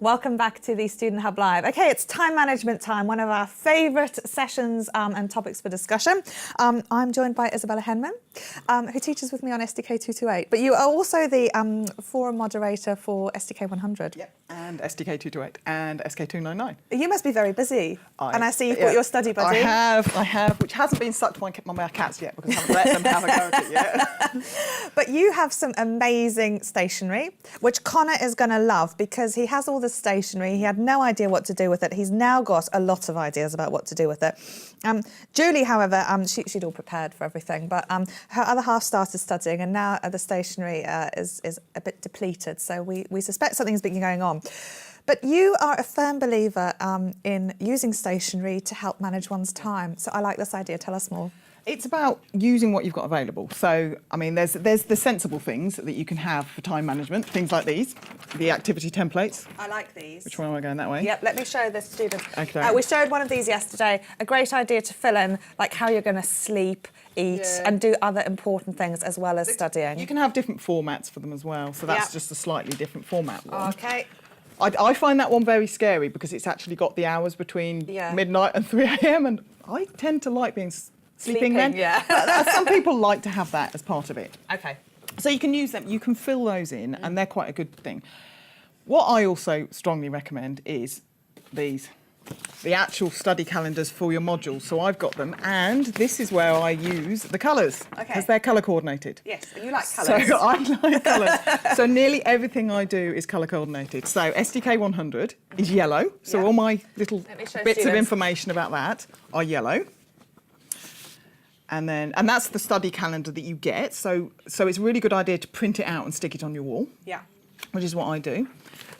Welcome back to the Student Hub Live. Okay, it's time management time, one of our favourite sessions and topics for discussion. I'm joined by Isabella Henman, who teaches with me on SDK 228, but you are also the forum moderator for SDK 100. Yep, and SDK 228 and SK 299. You must be very busy, and I see you've got your study buddy. I have, which hasn't been sucked by my cats yet because I haven't let them have a go at it yet. But you have some amazing stationery, which Connor is going to love because he has all the stationery. He had no idea what to do with it. He's now got a lot of ideas about what to do with it. Julie, however, she'd all prepared for everything, but her other half started studying, and now the stationery is a bit depleted. So we suspect something's been going on. But you are a firm believer in using stationery to help manage one's time. So I like this idea. Tell us more. It's about using what you've got available. So, I mean, there's the sensible things that you can have for time management, things like these, the activity templates. I like these. Which one am I going that way? Yep, let me show the students. Okay. We showed one of these yesterday, a great idea to fill in, like how you're going to sleep, eat, and do other important things as well as studying. You can have different formats for them as well, so that's just a slightly different format one. Okay. I find that one very scary because it's actually got the hours between midnight and 3 a.m. and I tend to like being sleeping then. Yeah. Some people like to have that as part of it. Okay. So you can use them, you can fill those in, and they're quite a good thing. What I also strongly recommend is these, the actual study calendars for your modules. So I've got them, and this is where I use the colours, because they're colour coordinated. Yes, and you like colours. So I like colours. So nearly everything I do is colour coordinated. So SDK 100 is yellow, so all my little bits of information about that are yellow. And that's the study calendar that you get. So it's a really good idea to print it out and stick it on your wall. Yeah. Which is what I do.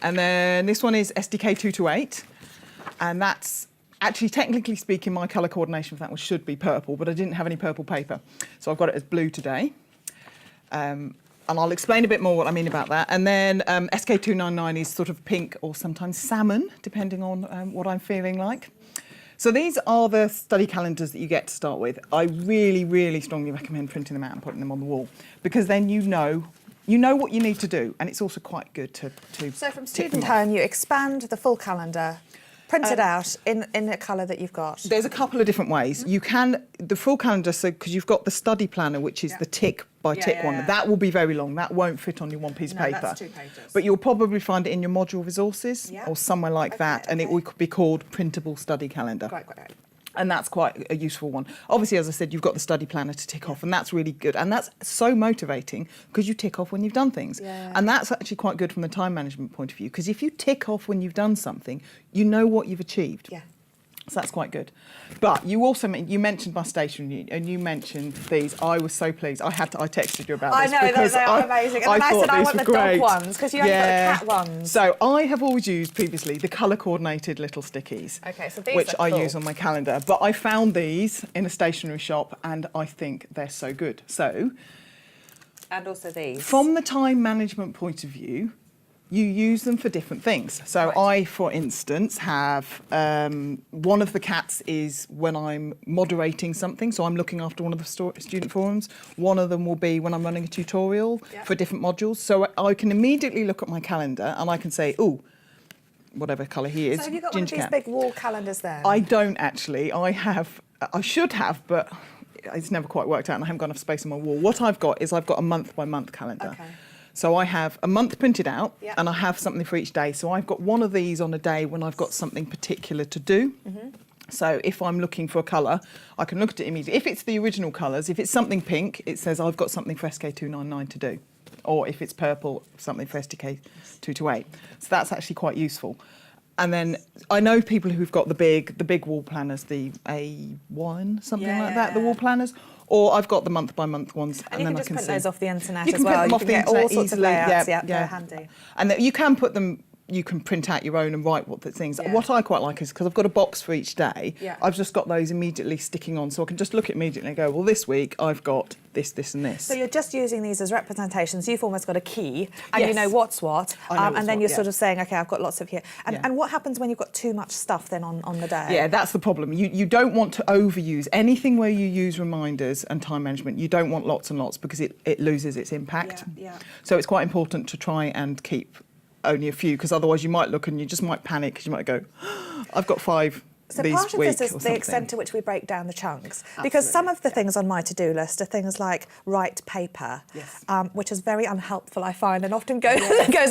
And then this one is SDK 228. And that's actually, technically speaking, my colour coordination for that one should be purple, but I didn't have any purple paper. So I've got it as blue today. And I'll explain a bit more what I mean about that. And then SK 299 is sort of pink or sometimes salmon, depending on what I'm feeling like. So these are the study calendars that you get to start with. I really, really strongly recommend printing them out and putting them on the wall, because then you know what you need to do, and it's also quite good to So from Student Home, you expand the full calendar, print it out in the colour that you've got. There's a couple of different ways. You can, the full calendar, so because you've got the study planner, which is the tick by tick one. That will be very long. That won't fit on your one piece of paper. That's 2 pages. But you'll probably find it in your module resources or somewhere like that, and it will be called printable study calendar. Right. And that's quite a useful one. Obviously, as I said, you've got the study planner to tick off, and that's really good. And that's so motivating because you tick off when you've done things. And that's actually quite good from the time management point of view, because if you tick off when you've done something, you know what you've achieved. So that's quite good. But you also you mentioned my stationery, and you mentioned these. I was so pleased. I texted you about this. I know, they are amazing. And then I said I want the dog ones, because you only got the cat ones. So I have always used previously the colour-coordinated little stickies, so these which are I cool. use on my calendar. But I found these in a stationery shop, and I think they're so good. So, and also these. From the time management point of view, you use them for different things. So I, for instance, have one of the cats is when I'm moderating something, so I'm looking after one of the student forums. One of them will be when I'm running a tutorial for different modules. So I can immediately look at my calendar and I can say, oh, whatever colour he is. So have you got one of these big wall calendars there? I don't actually. I should have, but it's never quite worked out, and I haven't got enough space on my wall. What I've got is I've got a month-by-month calendar. So I have a month printed out, and I have something for each day. So I've got one of these on a day when I've got something particular to do. So if I'm looking for a colour, I can look at it immediately. If it's the original colours, if it's something pink, it says I've got something for SK 299 to do. Or if it's purple, something for SDK 228. So that's actually quite useful. And then I know people who've got the big wall planners, the A1, something like that, the wall planners. Or I've got the month-by-month ones, and then I can see. You can just print those off the internet as well. You can print them off the internet all sorts easily. of layouts, they're handy. And you can put them. You can print out your own and write what the things. What I quite like is, because I've got a box for each day, I've just got those immediately sticking on, so I can just look at immediately and go, well, this week I've got this, this, and this. So you're just using these as representations. You've almost got a key, and you know what's what, and then you're sort of saying, okay, I've got lots of here. And what happens when you've got too much stuff then on the day? Yeah, that's the problem. You don't want to overuse anything where you use reminders and time management. You don't want lots and lots, because it loses its impact. So it's quite important to try and keep only a few, because otherwise you might look and you just might panic because you might go, I've got 5 So these part of week this is or the something. extent to which we break down the chunks. Because some of the things on my to-do list are things like write paper, which is very unhelpful, I find, and often goes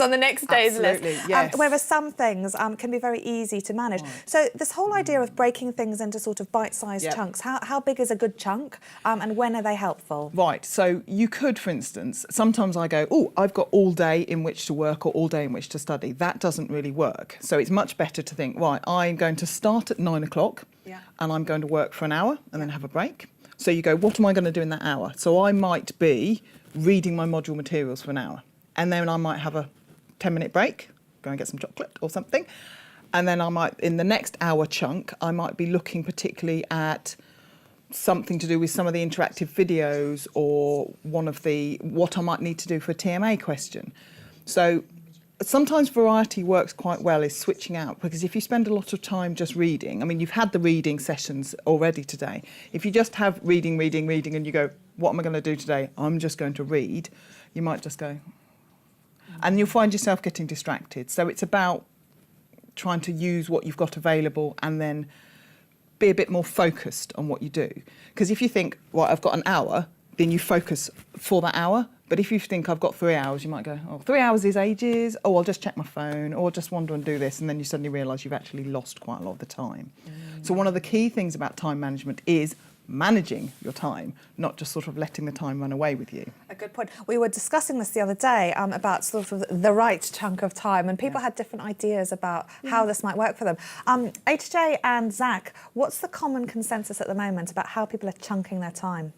on the next day's list. Yes. Whereas some things can be very easy to manage. So this whole idea of breaking things into sort of bite-sized chunks, how big is a good chunk, and when are they helpful? Right, so you could, for instance, sometimes I go, oh, I've got all day in which to work or all day in which to study. That doesn't really work. So it's much better to think, right, I'm going to start at 9 o'clock and I'm going to work for an hour and then have a break. So you go, what am I going to do in that hour? So I might be reading my module materials for an hour, and then I might have a 10-minute break, go and get some chocolate or something. And then I might, in the next hour chunk, I might be looking particularly at something to do with some of the interactive videos or what I might need to do for a TMA question. So sometimes variety works quite well, is switching out, because if you spend a lot of time just reading, I mean, you've had the reading sessions already today. If you just have reading, and you go, what am I going to do today? I'm just going to read. You might just go, and you'll find yourself getting distracted. So it's about trying to use what you've got available and then be a bit more focused on what you do. Because if you think, well, I've got an hour, then you focus for that hour. But if you think I've got 3 hours, you might go, oh, 3 hours is ages. Oh, I'll just check my phone, or I'll just wander and do this. And then you suddenly realise you've actually lost quite a lot of the time. So one of the key things about time management is managing your time, not just sort of letting the time run away with you. A good point. We were discussing this the other day about sort of the right chunk of time, and people had different ideas about how this might work for them. HJ and Zach, what's the common consensus at the moment about how people are chunking their time?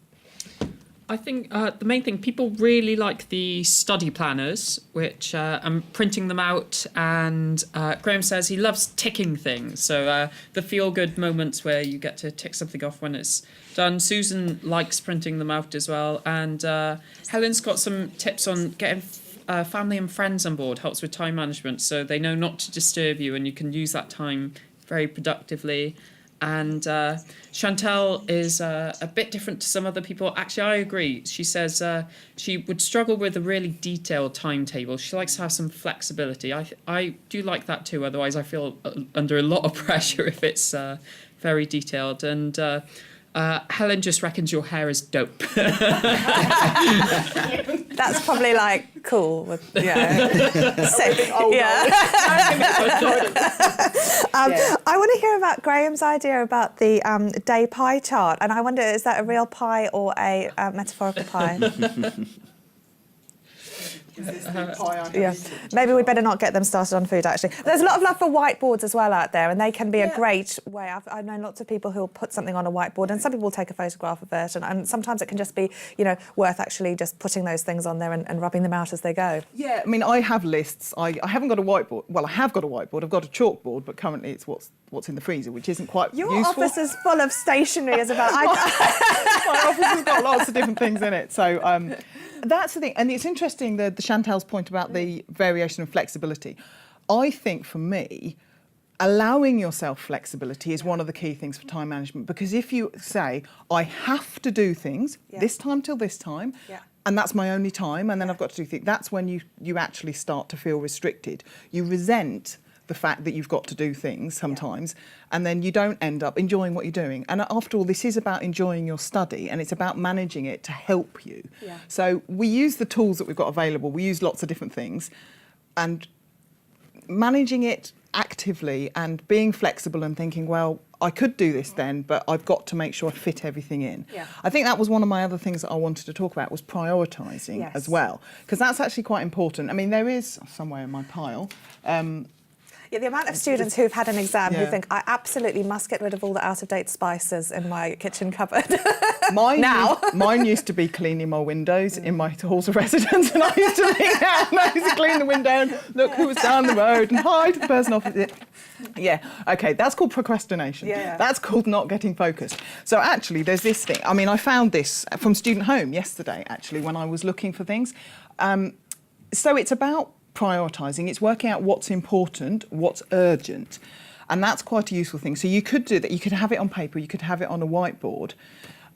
I think the main thing, people really like the study planners, which I'm printing them out, and Graham says he loves ticking things. So the feel-good moments where you get to tick something off when it's done. Susan likes printing them out as well. And Helen's got some tips on getting family and friends on board, helps with time management, so they know not to disturb you and you can use that time very productively. And Chantal is a bit different to some other people. Actually, I agree. She says she would struggle with a really detailed timetable. She likes to have some flexibility. I do like that too. Otherwise, I feel under a lot of pressure if it's very detailed. And Helen just reckons your hair is dope. That's probably like cool. Sick. I want to hear about Graham's idea about the day pie chart, and I wonder, is that a real pie or a metaphorical pie? Maybe we better not get them started on food, actually. There's a lot of love for whiteboards as well out there, and they can be a great way. I've known lots of people who'll put something on a whiteboard, and some people will take a photograph of it, and sometimes it can just be, worth actually just putting those things on there and rubbing them out as they go. Yeah, I mean, I have lists. I haven't got a whiteboard. Well, I have got a whiteboard. I've got a chalkboard, but currently it's what's in the freezer, which isn't quite Your useful. office is full of stationery, Isabella. My office has got lots of different things in it. So that's the thing. And it's interesting, the Chantal's point about the variation and flexibility. I think for me, allowing yourself flexibility is one of the key things for time management, because if you say, I have to do things this time till this time, and that's my only time, and then I've got to do things, that's when you actually start to feel restricted. You resent the fact that you've got to do things sometimes, and then you don't end up enjoying what you're doing. And after all, this is about enjoying your study, and it's about managing it to help you. So we use the tools that we've got available. We use lots of different things, and managing it actively and being flexible and thinking, well, I could do this then, but I've got to make sure I fit everything in. I think that was one of my other things that I wanted to talk about, was prioritising as well, because that's actually quite important. I mean, there is, somewhere in my pile, the amount of students who've had an exam who think, I absolutely must get rid of all the out-of-date spices in my kitchen cupboard. Mine used to be cleaning my windows in my halls of residence, and I used to lean out and I used to clean the window and look who was down the road and hi to the person opposite. Okay, that's called procrastination. That's called not getting focused. So actually, there's this thing. I mean, I found this from Student Home yesterday, actually, when I was looking for things. So it's about prioritising. It's working out what's important, what's urgent, and that's quite a useful thing. So you could do that. You could have it on paper, you could have it on a whiteboard,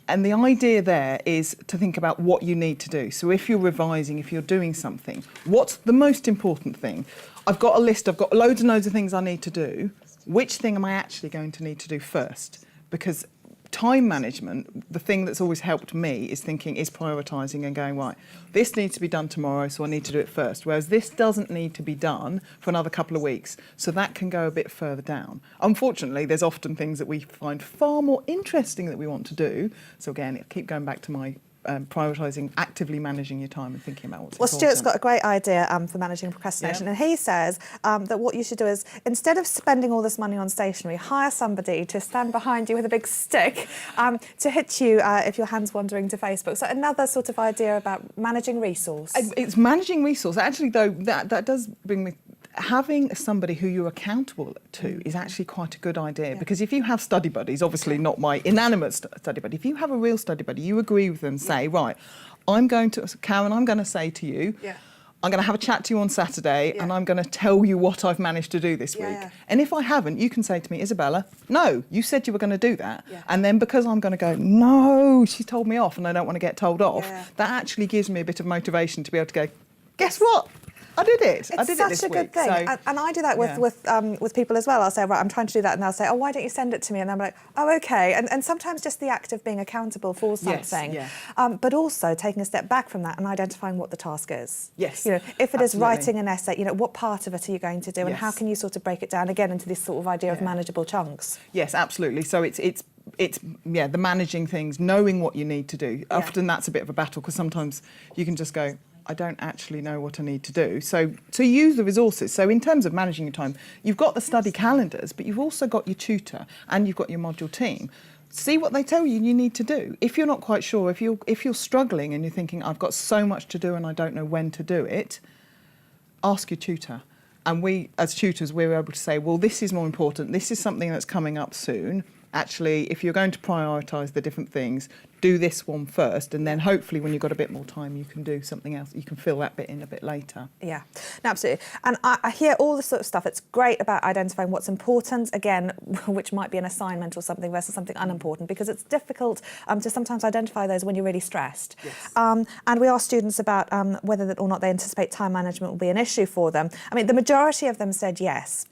And the idea there is to think about what you need to do. So if you're revising, if you're doing something, what's the most important thing? I've got a list, I've got loads and loads of things I need to do. Which thing am I actually going to need to do first? Because time management, the thing that's always helped me is prioritising and going, right, this needs to be done tomorrow, so I need to do it first. Whereas this doesn't need to be done for another couple of weeks, so that can go a bit further down. Unfortunately, there's often things that we find far more interesting that we want to do. So again, keep going back to my prioritising, actively managing your time and thinking about what's important. Stuart's got a great idea for managing procrastination, and he says that what you should do is, instead of spending all this money on stationery, hire somebody to stand behind you with a big stick to hit you if your hand's wandering to Facebook. So another sort of idea about managing resource. It's managing resource. Actually, though, that does bring me... Having somebody who you're accountable to is actually quite a good idea, because if you have study buddies, obviously not my inanimate study buddy, if you have a real study buddy, you agree with them, say, right, Karen, I'm going to say to you, I'm going to have a chat to you on Saturday and I'm going to tell you what I've managed to do this week. And if I haven't, you can say to me, Isabella, no, you said you were going to do that. And then because I'm going to go, no, she told me off and I don't want to get told off, that actually gives me a bit of motivation to be able to go, guess what? I did it. I did it this week. It's such a good thing. So, and I do that with people as well. I'll say, right, I'm trying to do that. And they'll say, oh, why don't you send it to me? And I'm like, oh, OK. And sometimes just the act of being accountable for something, but also taking a step back from that and identifying what the task is. Yes, you know, if it is writing an essay, you know, what part of it are you going to do and how can you sort of break it down again into this sort of idea of manageable chunks? Yes, absolutely. So it's the managing things, knowing what you need to do. Often that's a bit of a battle because sometimes you can just go, I don't actually know what I need to do. So to use the resources. So in terms of managing your time, you've got the study calendars, but you've also got your tutor and you've got your module team. See what they tell you need to do. If you're not quite sure, if you're struggling and you're thinking, I've got so much to do and I don't know when to do it, ask your tutor. And we, as tutors, we're able to say, well, this is more important. This is something that's coming up soon. Actually, if you're going to prioritise the different things, do this one first, and then hopefully when you've got a bit more time, you can do something else. You can fill that bit in a bit later. Yeah, no, absolutely. And I hear all this sort of stuff. It's great about identifying what's important, again, which might be an assignment or something versus something unimportant, because it's difficult to sometimes identify those when you're really stressed. Yes. And we asked students about whether or not they anticipate time management will be an issue for them. I mean, the majority of them said yes.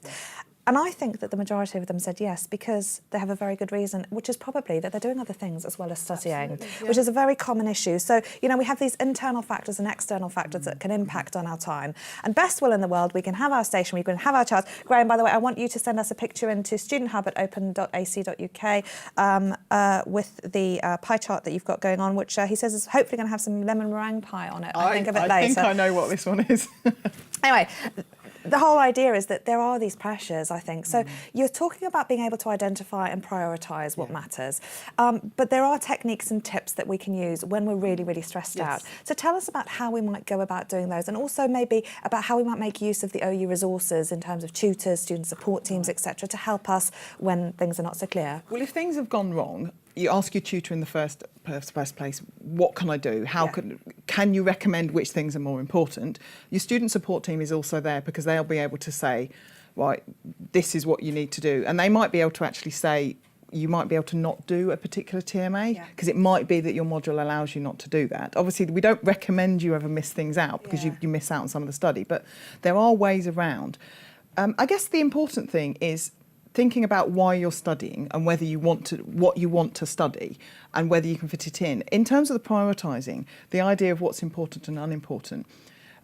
And I think that the majority of them said yes because they have a very good reason, which is probably that they're doing other things as well as studying, which is a very common issue. So, you know, we have these internal factors and external factors that can impact on our time. And best will in the world, we can have our stationery, we can have our charts. Graham, by the way, I want you to send us a picture into studenthub@open.ac.uk with the pie chart that you've got going on, which he says is hopefully going to have some lemon meringue pie on it. I think of it later. I think I know what this one is. Anyway, the whole idea is that there are these pressures, I think. So you're talking about being able to identify and prioritise what matters. But there are techniques and tips that we can use when we're really, really stressed out. So tell us about how we might go about doing those, and also maybe about how we might make use of the OU resources in terms of tutors, student support teams, etc., to help us when things are not so clear. Well, if things have gone wrong, you ask your tutor in the first place, what can I do? Can you recommend which things are more important? Your student support team is also there because they'll be able to say, right, this is what you need to do. And they might be able to actually say, you might be able to not do a particular TMA because it might be that your module allows you not to do that. Obviously, we don't recommend you ever miss things out because you miss out on some of the study, but there are ways around. I guess the important thing is thinking about why you're studying and whether you want to, what you want to study and whether you can fit it in. In terms of the prioritising, the idea of what's important and unimportant,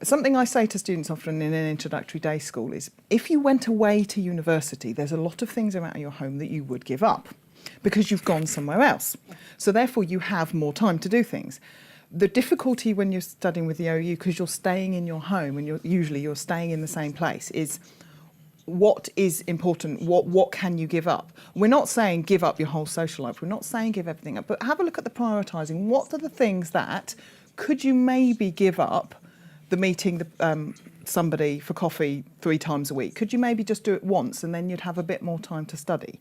something I say to students often in an introductory day school is, if you went away to university, there's a lot of things around your home that you would give up because you've gone somewhere else. So therefore you have more time to do things. The difficulty when you're studying with the OU, because you're staying in your home and you're staying in the same place, is what is important, what can you give up? We're not saying give up your whole social life, we're not saying give everything up, but have a look at the prioritising. What are the things that could you maybe give up? The meeting somebody for coffee 3 times a week, could you maybe just do it once and then you'd have a bit more time to study?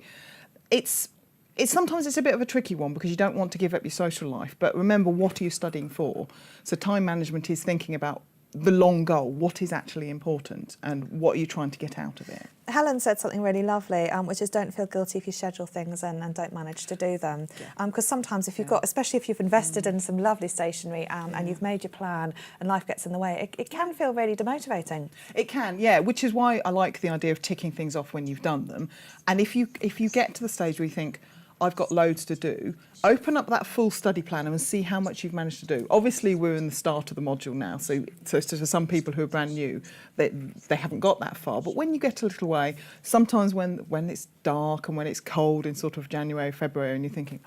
Sometimes it's a bit of a tricky one because you don't want to give up your social life, but remember, what are you studying for? So time management is thinking about the long goal. What is actually important and what are you trying to get out of it? Helen said something really lovely, which is don't feel guilty if you schedule things and don't manage to do them. Because sometimes if you've got, especially if you've invested in some lovely stationery and you've made your plan and life gets in the way, it can feel really demotivating. It can, yeah, which is why I like the idea of ticking things off when you've done them. And if you get to the stage where you think, I've got loads to do, open up that full study planner and see how much you've managed to do. Obviously, we're in the start of the module now, so for some people who are brand new, they haven't got that far. But when you get a little way, sometimes when it's dark and when it's cold in sort of January, February, and you're thinking,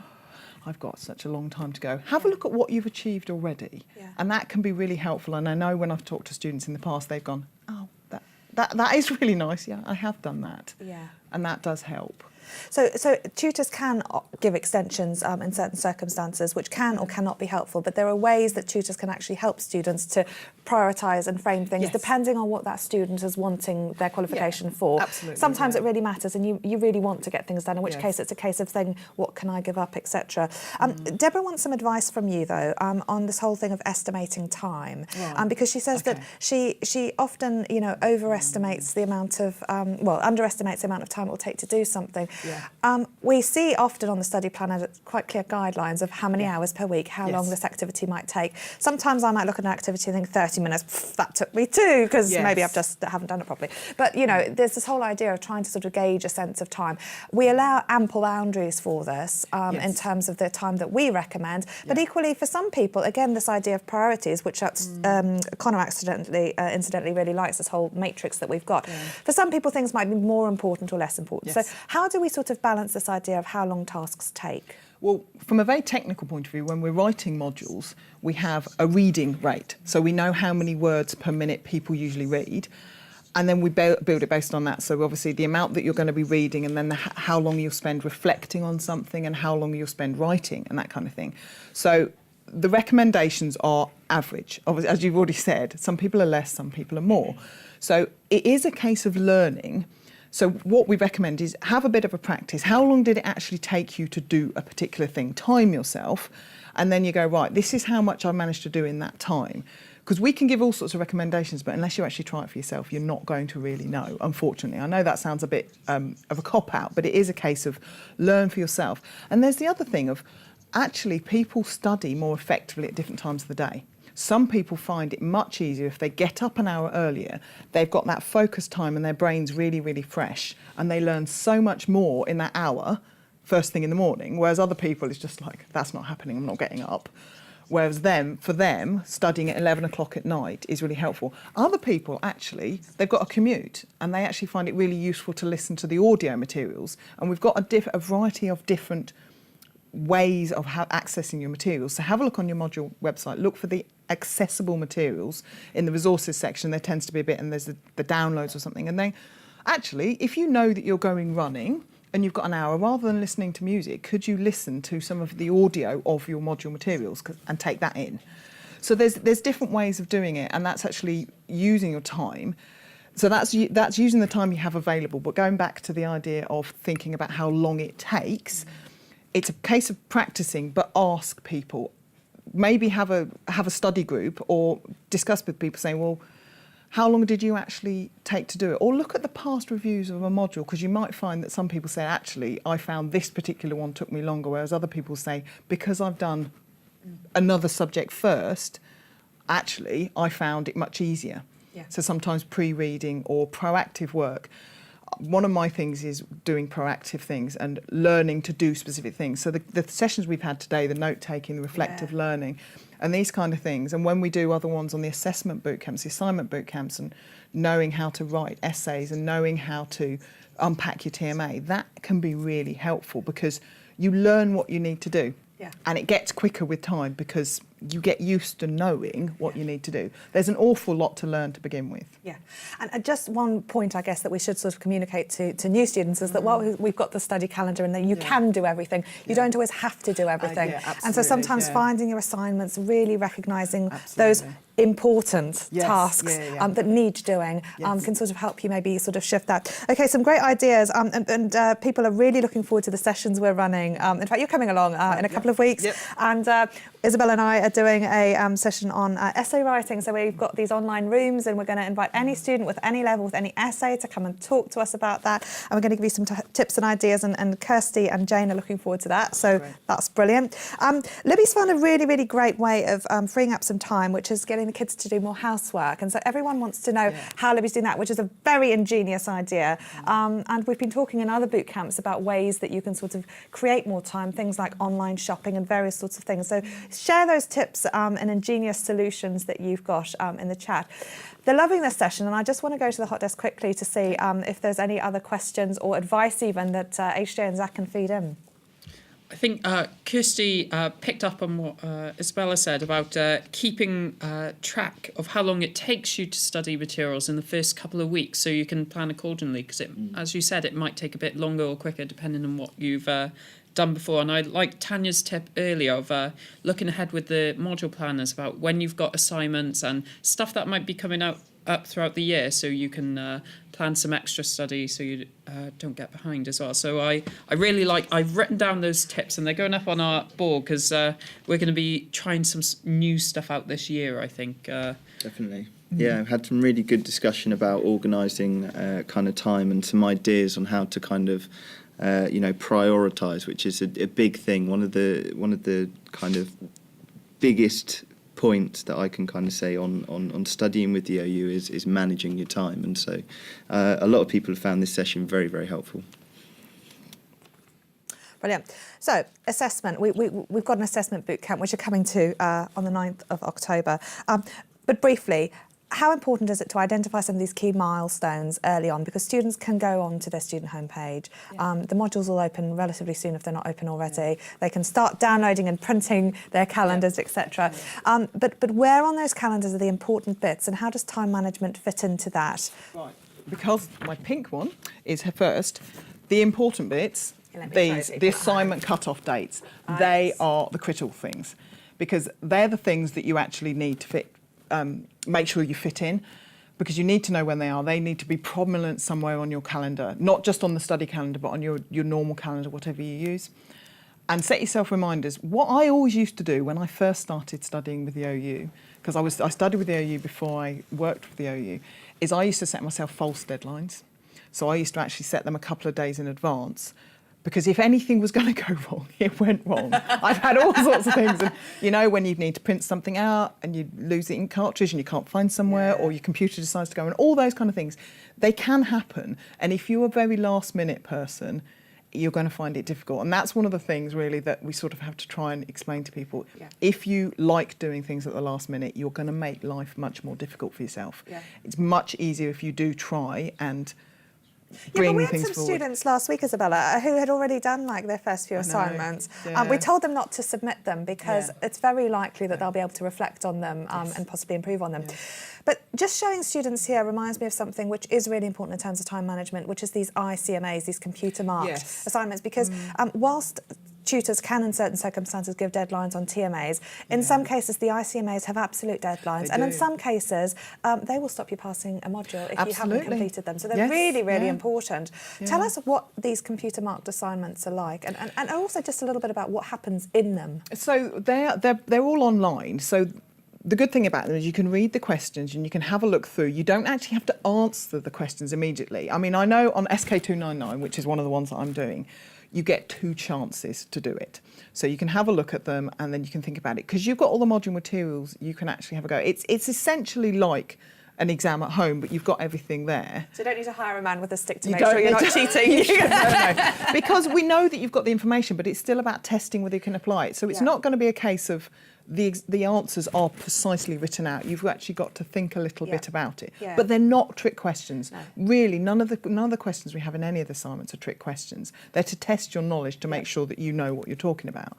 I've got such a long time to go, have a look at what you've achieved already. Yeah. And that can be really helpful. And I know when I've talked to students in the past, they've gone, oh, that is really nice. Yeah, I have done that. Yeah. And that does help. So tutors can give extensions in certain circumstances, which can or cannot be helpful, but there are ways that tutors can actually help students to prioritise and frame things depending on what that student is wanting their qualification for. Absolutely. Sometimes it really matters and you really want to get things done, in which case it's a case of saying, what can I give up, etc. Deborah wants some advice from you, though, on this whole thing of estimating time, because she says that she often, overestimates the amount of, underestimates the amount of time it will take to do something. Yeah. We see often on the study planner quite clear guidelines of how many hours per week, how long this activity might take. Sometimes I might look at an activity and think 30 minutes, that took me 2, because maybe I haven't done it properly. But, there's this whole idea of trying to sort of gauge a sense of time. We allow ample boundaries for this in terms of the time that we recommend. But equally, for some people, again, this idea of priorities, which Connor incidentally really likes, this whole matrix that we've got. Yeah. For some people, things might be more important or less important. So how do we sort of balance this idea of how long tasks take? Well, from a very technical point of view, when we're writing modules, we have a reading rate. So we know how many words per minute people usually read. And then we build it based on that. So obviously the amount that you're going to be reading, and then how long you'll spend reflecting on something, and how long you'll spend writing, and that kind of thing. So the recommendations are average. Obviously, as you've already said, some people are less, some people are more. So it is a case of learning. So what we recommend is have a bit of a practice. How long did it actually take you to do a particular thing? Time yourself, and then you go, right, this is how much I managed to do in that time. Because we can give all sorts of recommendations, but unless you actually try it for yourself, you're not going to really know, unfortunately. I know that sounds a bit of a cop-out, but it is a case of learn for yourself. And there's the other thing of actually people study more effectively at different times of the day. Some people find it much easier if they get up an hour earlier, they've got that focus time and their brain's really, really fresh, and they learn so much more in that hour, first thing in the morning, whereas other people, it's just like, that's not happening, I'm not getting up. Whereas for them, studying at 11 o'clock at night is really helpful. Other people, actually, they've got a commute, and they actually find it really useful to listen to the audio materials, and we've got a variety of different ways of accessing your materials. So have a look on your module website, look for the accessible materials in the resources section. There tends to be a bit, and there's the downloads or something. And then actually, if you know that you're going running and you've got an hour, rather than listening to music, could you listen to some of the audio of your module materials and take that in? So there's different ways of doing it, and that's actually using your time. So that's using the time you have available. But going back to the idea of thinking about how long it takes, it's a case of practicing, but ask people. Maybe have a study group or discuss with people saying, well, how long did you actually take to do it? Or look at the past reviews of a module, because you might find that some people say, actually, I found this particular one took me longer, whereas other people say, because I've done another subject first, actually, I found it much easier. Yeah. So sometimes pre-reading or proactive work. One of my things is doing proactive things and learning to do specific things. So the sessions we've had today, the note-taking, the reflective learning, and these kind of things. And when we do other ones on the assessment boot camps, the assignment boot camps, and knowing how to write essays and knowing how to unpack your TMA, that can be really helpful because you learn what you need to do. Yeah. And it gets quicker with time because you get used to knowing what you need to do. There's an awful lot to learn to begin with. Yeah. And just one point, I guess, that we should sort of communicate to new students is that while we've got the study calendar and that you can do everything, you don't always have to do everything. And so sometimes finding your assignments, really recognising those important tasks that need doing can sort of help you maybe sort of shift that. Okay, some great ideas, and people are really looking forward to the sessions we're running. In fact, you're coming along in a couple of weeks, and Isabella and I are doing a session on essay writing. So we've got these online rooms, and we're going to invite any student with any level, with any essay, to come and talk to us about that. And we're going to give you some tips and ideas, and Kirsty and Jane are looking forward to that. So that's brilliant. Libby's found a really, really great way of freeing up some time, which is getting the kids to do more housework. And so everyone wants to know how Libby's doing that, which is a very ingenious idea. And we've been talking in other boot camps about ways that you can sort of create more time, things like online shopping and various sorts of things. So share those tips and ingenious solutions that you've got in the chat. They're loving this session, and I just want to go to the hot desk quickly to see if there's any other questions or advice even that HJ and Zach can feed in. I think Kirsty picked up on what Isabella said about keeping track of how long it takes you to study materials in the first couple of weeks, so you can plan accordingly, because as you said, it might take a bit longer or quicker depending on what you've done before. And I like Tanya's tip earlier of looking ahead with the module planners about when you've got assignments and stuff that might be coming up throughout the year, so you can plan some extra study so you don't get behind as well. So I really like, I've written down those tips, and they're going up on our board, because we're going to be trying some new stuff out this year, I think. Definitely. Yeah, I've had some really good discussion about organising kind of time, and some ideas on how to kind of prioritise, which is a big thing. One of the kind of biggest points that I can kind of say on studying with the OU is managing your time, and so a lot of people have found this session very, very helpful. Brilliant. So assessment, we've got an assessment boot camp which are coming to on the 9th of October. But briefly, how important is it to identify some of these key milestones early on? Because students can go on to their student homepage. The modules will open relatively soon if they're not open already. They can start downloading and printing their calendars, etc. But where on those calendars are the important bits, and how does time management fit into that? Right, because my pink one is first, the important bits, the assignment cut-off dates, they are the critical things, because they're the things that you actually need to fit. Make sure you fit in, because you need to know when they are. They need to be prominent somewhere on your calendar, not just on the study calendar, but on your normal calendar, whatever you use. And set yourself reminders. What I always used to do when I first started studying with the OU, because I studied with the OU before I worked with the OU, is I used to set myself false deadlines. So I used to actually set them a couple of days in advance, because if anything was going to go wrong, it went wrong. I've had all sorts of things. And, when you need to print something out and you lose the ink cartridge and you can't find somewhere, or your computer decides to go, and all those kind of things, they can happen. And if you're a very last-minute person, you're going to find it difficult. And that's one of the things, really, that we sort of have to try and explain to people. Yeah. If you like doing things at the last minute, you're going to make life much more difficult for yourself. Yeah. It's much easier if you do try and bring we things had some forward. Students last week, Isabella, who had already done their first few assignments. We told them not to submit them, because it's very likely that they'll be able to reflect on them and possibly improve on them. But just showing students here reminds me of something which is really important in terms of time management, which is these ICMAs, these computer-marked assignments, because whilst tutors can in certain circumstances give deadlines on TMAs, in some cases the ICMAs have absolute deadlines, and in some cases they will stop you passing a module if you haven't completed them. So they're really, really important. Tell us what these computer-marked assignments are like, and also just a little bit about what happens in them. So they're all online. So the good thing about them is you can read the questions and you can have a look through. You don't actually have to answer the questions immediately. I mean, I know on SK299, which is one of the ones that I'm doing, you get 2 chances to do it. So you can have a look at them and then you can think about it. Because you've got all the module materials, you can actually have a go. It's essentially like an exam at home, but you've got everything there. So you don't need to hire a man with a stick to make sure you're not cheating. No. Because we know that you've got the information, but it's still about testing whether you can apply it. So it's not going to be a case of the answers are precisely written out. You've actually got to think a little bit about it. But they're not trick questions. No. Really, none of the questions we have in any of the assignments are trick questions. They're to test your knowledge to make sure that you know what you're talking about.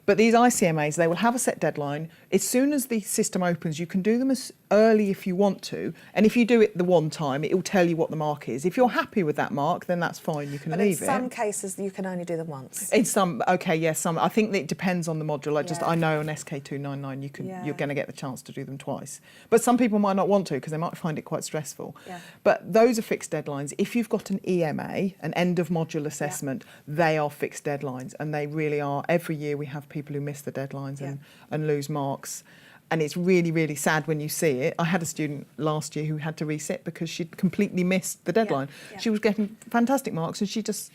But these ICMAs, they will have a set deadline. As soon as the system opens, you can do them as early if you want to. And if you do it the one time, it will tell you what the mark is. If you're happy with that mark, then that's fine. You can leave it. In some cases, you can only do them once. In some, okay, yes, some. I think that it depends on the module. I know on SK299 you're going to get the chance to do them twice. But some people might not want to because they might find it quite stressful. But those are fixed deadlines. If you've got an EMA, an end of module assessment, they are fixed deadlines, and they really are. Every year we have people who miss the deadlines and lose marks. And it's really, really sad when you see it. I had a student last year who had to resit because she'd completely missed the deadline. She was getting fantastic marks and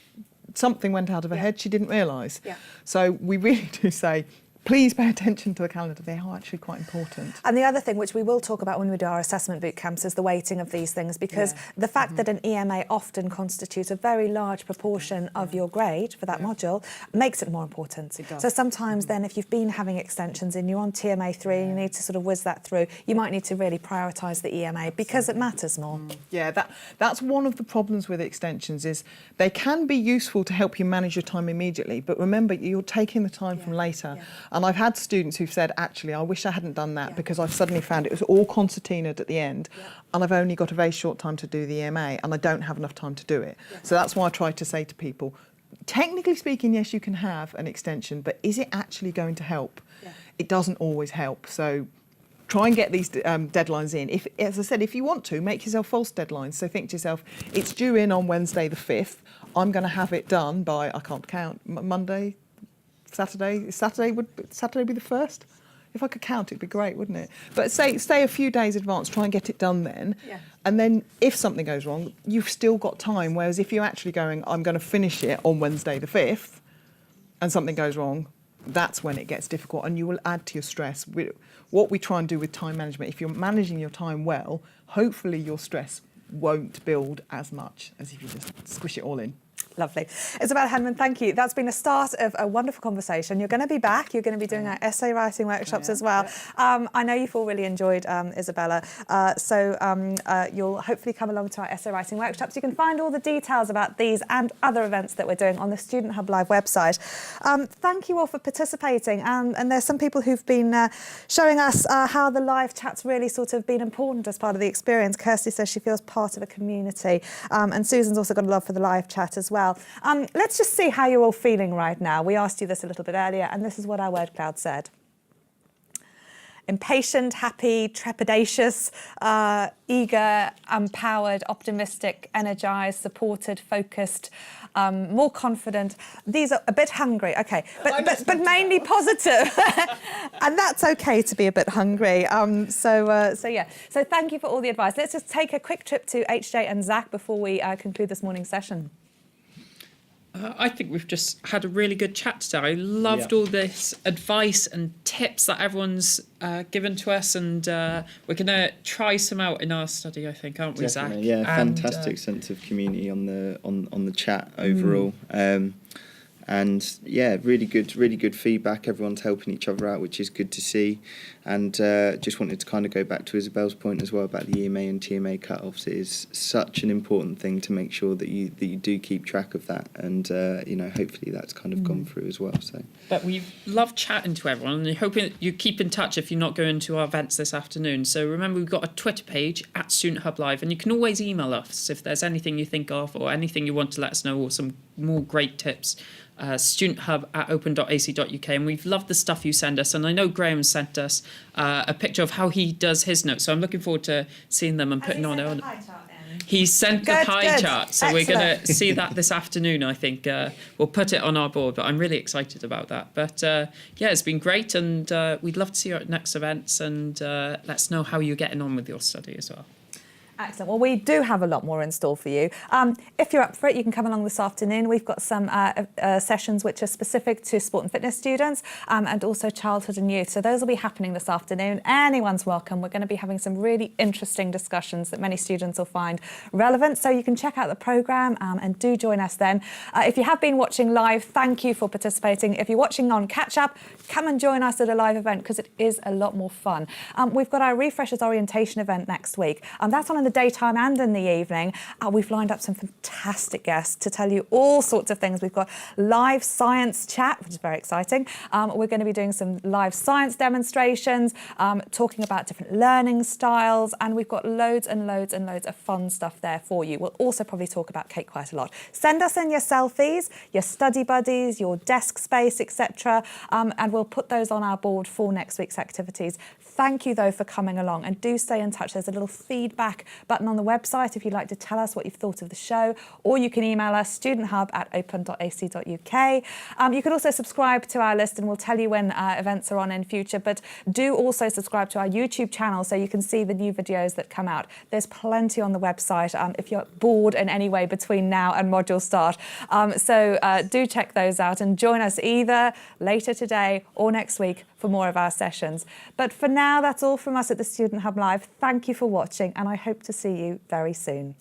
something went out of her head she didn't realise. So we really do say, please pay attention to the calendar. They are actually quite important. And the other thing, which we will talk about when we do our assessment boot camps, is the weighting of these things, because the fact that an EMA often constitutes a very large proportion of your grade for that module makes it more important. It does. So sometimes then if you've been having extensions and you're on TMA 3 and you need to sort of whiz that through, you might need to really prioritise the EMA because it matters more. Yeah, that's one of the problems with extensions is they can be useful to help you manage your time immediately, but remember you're taking the time from later. And I've had students who've said, actually, I wish I hadn't done that because I've suddenly found it was all concertinaed at the end and I've only got a very short time to do the EMA and I don't have enough time to do it. So that's why I try to say to people, technically speaking, yes, you can have an extension, but is it actually going to help? It doesn't always help. So try and get these deadlines in. If, as I said, if you want to, make yourself false deadlines. So think to yourself, it's due in on Wednesday the 5th. I'm going to have it done by, I can't count, Monday, Saturday. Would Saturday be the 1st? If I could count, it'd be great, wouldn't it? But say a few days advance, try and get it done then. And then if something goes wrong, you've still got time. Whereas if you're actually going, I'm going to finish it on Wednesday the 5th, and something goes wrong, that's when it gets difficult and you will add to your stress. What we try and do with time management, if you're managing your time well, hopefully your stress won't build as much as if you just squish it all in. Lovely. Isabella Henman, thank you. That's been a start of a wonderful conversation. You're going to be back. You're going to be doing our essay writing workshops as well. I know you've all really enjoyed Isabella, so you'll hopefully come along to our essay writing workshops. You can find all the details about these and other events that we're doing on the Student Hub Live website. Thank you all for participating. And there's some people who've been showing us how the live chat's really sort of been important as part of the experience. Kirsty says she feels part of a community. And Susan's also got a love for the live chat as well. Let's just see how you're all feeling right now. We asked you this a little bit earlier, and this is what our word cloud said. Impatient, happy, trepidatious, eager, empowered, optimistic, energised, supported, focused, more confident. These are a bit hungry, okay, but mainly positive. And that's okay to be a bit hungry. So thank you for all the advice. Let's just take a quick trip to HJ and Zach before we conclude this morning's session. I think we've just had a really good chat today. I loved all this advice and tips that everyone's given to us, and we're going to try some out in our study, I think, aren't we, Zach? Yeah, fantastic sense of community on the chat overall. And yeah, really good feedback. Everyone's helping each other out, which is good to see. And just wanted to kind of go back to Isabel's point as well about the EMA and TMA cut-offs. It is such an important thing to make sure that you do keep track of that. And hopefully that's kind of gone through as well. So, but we've loved chatting to everyone, and hoping you keep in touch if you're not going to our events this afternoon. So remember, we've got a Twitter page at Student Hub Live, and you can always email us if there's anything you think of or anything you want to let us know, or some more great tips. studenthub@open.ac.uk, and we've loved the stuff you send us, and I know Graham sent us a picture of how he does his notes, so I'm looking forward to seeing them and putting on it. He sent the pie chart, so we're going to see that this afternoon. I think we'll put it on our board, but I'm really excited about that. But it's been great, and we'd love to see you at next events, and let us know how you're getting on with your study as well. Excellent. Well, we do have a lot more in store for you. If you're up for it, you can come along this afternoon. We've got some sessions which are specific to sport and fitness students and also childhood and youth. So those will be happening this afternoon. Anyone's welcome. We're going to be having some really interesting discussions that many students will find relevant. So you can check out the programme and do join us then. If you have been watching live, thank you for participating. If you're watching on catch-up, come and join us at a live event because it is a lot more fun. We've got our Refreshers Orientation event next week. That's on in the daytime and in the evening. We've lined up some fantastic guests to tell you all sorts of things. We've got live science chat, which is very exciting. We're going to be doing some live science demonstrations, talking about different learning styles, and we've got loads and loads and loads of fun stuff there for you. We'll also probably talk about cake quite a lot. Send us in your selfies, your study buddies, your desk space, etc., and we'll put those on our board for next week's activities. Thank you, though, for coming along, and do stay in touch. There's a little feedback button on the website if you'd like to tell us what you've thought of the show, or you can email us studenthub@open.ac.uk. You can also subscribe to our list and we'll tell you when events are on in future, but do also subscribe to our YouTube channel so you can see the new videos that come out. There's plenty on the website if you're bored in any way between now and module start. So do check those out and join us either later today or next week for more of our sessions. But for now, that's all from us at the Student Hub Live. Thank you for watching and I hope to see you very soon.